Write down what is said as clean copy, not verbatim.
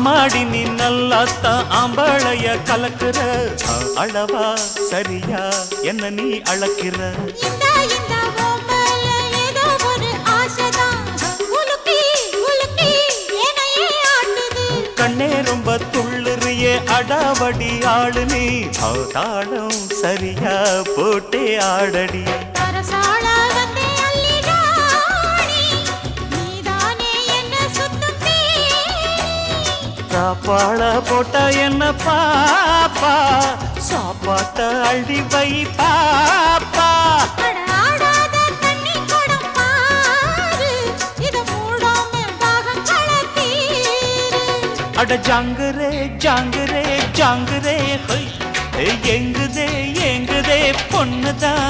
அம்மாடி நீ நல்லாத்தான் ஆம்பளைய கலக்குற அளவா சரியா என்ன நீ அளக்கிற இந்த இந்த ஓம்பல ஏதோ ஒரு ஆசைதான் உலுக்கி உலுக்கி என்னையே ஆட்டுது கண்ணே ரொம்ப துள்ளுறியே அடாவடி ஆளு நீ தாளம் சரியா போட்டே ஆடடி அரசாள வந்தே அள்ளிடாடி நீதானே என்ன சுத்தம் சாப்பாட போட்டா என்ன பாப்பா சாப்பாட்ட அள்ளி வை பாப்பா ஆடாத தண்ணி குடம் பாரு இத மூடாம தாகங்கள தீரு அட ஜாங்குரே ஜாங்குரே ஜாங்குரே ஹொய் எங்குதே எங்குதே பொண்ணுதான்